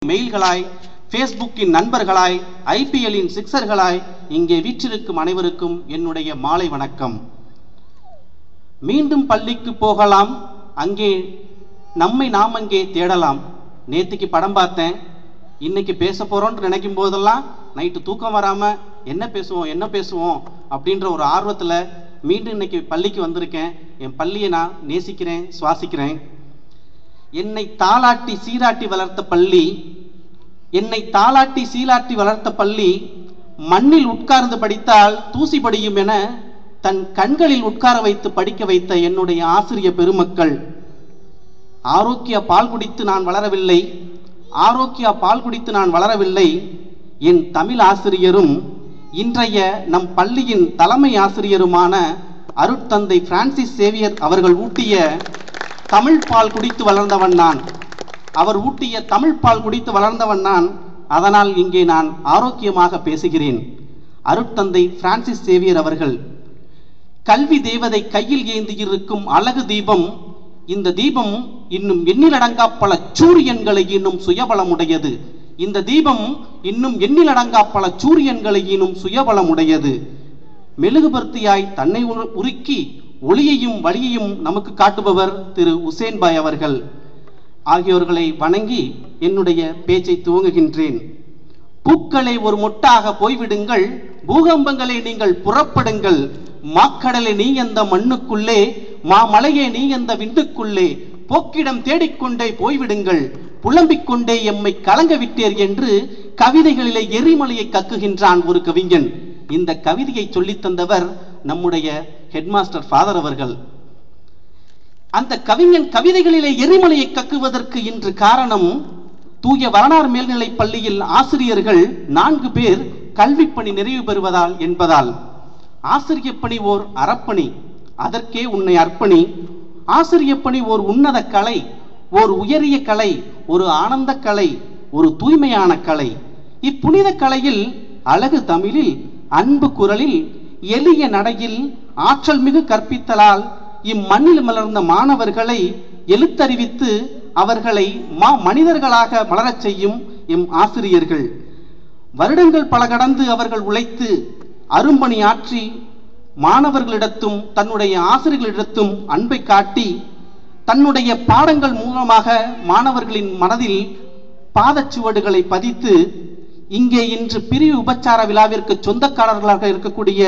மெயில்களாய், ஃபேஸ்புக்கின் நண்பர்களாய், ஐபிஎல்லின் சிக்ஸர்களாய் இங்கே வீற்றிருக்கும் அனைவருக்கும் என்னுடைய மாலை வணக்கம். மீண்டும் பள்ளிக்கு போகலாம், அங்கே நம்மை நாம் அங்கே தேடலாம். நேற்றுக்கு படம் பார்த்தேன், இன்னைக்கு பேச போறோம்னு நினைக்கும் போதெல்லாம் நைட்டு தூக்கம் வராம என்ன பேசுவோம் அப்படின்ற ஒரு ஆர்வத்தில் மீண்டும் இன்னைக்கு பள்ளிக்கு வந்திருக்கேன். என் பள்ளியை நான் நேசிக்கிறேன், சுவாசிக்கிறேன். என்னை தாளாட்டி சீராட்டி வளர்த்த பள்ளி, என்னை தாளாட்டி சீலாட்டி வளர்த்த பள்ளி மண்ணில் உட்கார்ந்து படித்தால் தூசி படியும் என தன் கண்களில் உட்கார வைத்து படிக்க வைத்த என்னுடைய ஆசிரிய பெருமக்கள். ஆரோக்கிய பால் குடித்து நான் வளரவில்லை. என் தமிழ் ஆசிரியரும் இன்றைய நம் பள்ளியின் தலைமை ஆசிரியருமான அருட்தந்தை பிரான்சிஸ் சேவியர் அவர்கள் ஊட்டிய தமிழ் பால் குடித்து வளர்ந்தவன் நான். அவர் ஊட்டிய தமிழ் பால் குடித்து வளர்ந்தவன் நான். அதனால் இங்கே நான் ஆரோக்கியமாக பேசுகிறேன். அருட்தந்தை பிரான்சிஸ் சேவியர் அவர்கள், கல்வி தேவதை கையில் ஏந்தியிருக்கும் அழகு தீபம், இந்த தீபம் இன்னும் எண்ணிலடங்கா பல சூரியன்களை இன்னும் சுயபலமுடையது. இந்த தீபம் இன்னும் எண்ணிலடங்கா பல சூரியன்களை இன்னும் சுயபலமுடையது. மெழுகுபர்த்தியாய் தன்னை உருக்கி ஒளியையும் வழியையும் நமக்கு காட்டுபவர் திரு உசேன் பாய் அவர்கள் ஆகியோர்களை வணங்கி என்னுடைய பேச்சை துவங்குகின்றேன். பூக்களை ஒரு மொட்டாக போய்விடுங்கள், பூகம்பங்களை நீங்கள் புறப்படுங்கள், மாக்கடலை நீ எந்த மண்ணுக்குள்ளே, மாமலையே நீ எந்த விண்டுக்குள்ளே, போக்கிடம் தேடிக்கொண்டே போய்விடுங்கள், புலம்பிக் கொண்டே எம்மை கலங்க விட்டேர் என்று கவிதைகளிலே எரிமலையை கக்குகின்றான் ஒரு கவிஞன். இந்த கவிதையை சொல்லித் தந்தவர் நம்முடைய ஹெட்மாஸ்டர் ஃபாதர் அவர்கள். அந்த கவிஞன் கவிதைகளிலே எரிமலையை கக்குவதற்கு இன்று காரணம், தூய வரலாறு மேல்நிலை பள்ளியில் ஆசிரியர்கள் 4 பேர் கல்வி பணி நிறைவு பெறுவதால் என்பதால். ஆசிரிய பணி ஓர் அறப்பணி, அதற்கே உன்னை அர்ப்பணி. ஆசிரிய பணி ஓர் உன்னத கலை, ஓர் உயரிய கலை, ஒரு ஆனந்த கலை, ஒரு தூய்மையான கலை. இப்புனித கலையில் அழகு தமிழில், அன்பு குரலில், எளிய நடையில், ஆற்றல் மிகு கற்பித்தலால் இம்மண்ணில் மலர்ந்த மாணவர்களை எழுத்தறிவித்து அவர்களை மனிதர்களாக மலரச் செய்யும் எம் ஆசிரியர்கள். வருடங்கள் பல கடந்து அவர்கள் உழைத்து அரும்பணி ஆற்றி மாணவர்களிடத்தும் தன்னுடைய ஆசிரியர்களிடத்தும் அன்பை காட்டி தன்னுடைய பாடங்கள் மூலமாக மாணவர்களின் மனதில் பாதச்சுவடுகளை பதித்து இங்கே இன்று பிரிவு உபச்சார விழாவிற்கு சொந்தக்காரர்களாக இருக்கக்கூடிய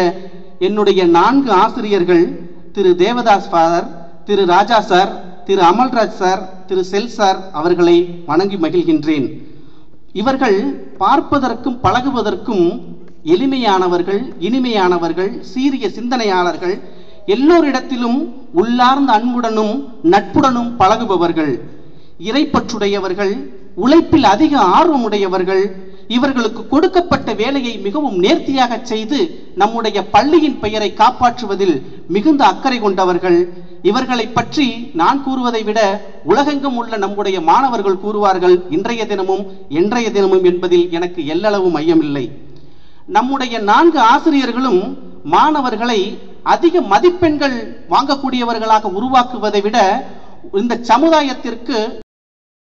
என்னுடைய 4 ஆசிரியர்கள், திரு தேவதாஸ் ஃபாதர், திரு ராஜா சார், திரு அமல்ராஜ் சார், திரு செல் சார் அவர்களை வணங்கி மகிழ்கின்றேன். இவர்கள் பார்ப்பதற்கும் பழகுவதற்கும் எளிமையானவர்கள், இனிமையானவர்கள், சீரிய சிந்தனையாளர்கள், எல்லோரிடத்திலும் உள்ளார்ந்த அன்புடனும் நட்புடனும் பழகுபவர்கள், இறைப்பற்றுடையவர்கள், உழைப்பில் அதிக ஆர்வமுடையவர்கள். இவர்களுக்கு கொடுக்கப்பட்ட வேலையை மிகவும் நேர்த்தியாக செய்து நம்முடைய பள்ளியின் பெயரை காப்பாற்றுவதில் மிகுந்த அக்கறை கொண்டவர்கள். இவர்களை பற்றி நான் கூறுவதை விட உலகெங்கும் உள்ள நம்முடைய மாணவர்கள் கூறுவார்கள், இன்றைய தினமும் என்றைய தினமும் என்பதில் எனக்கு எல்லளவும் ஐயமில்லை. நம்முடைய 4 ஆசிரியர்களும் மாணவர்களை அதிக மதிப்பெண்கள் வாங்கக்கூடியவர்களாக உருவாக்குவதை விட இந்த சமுதாயத்திற்கு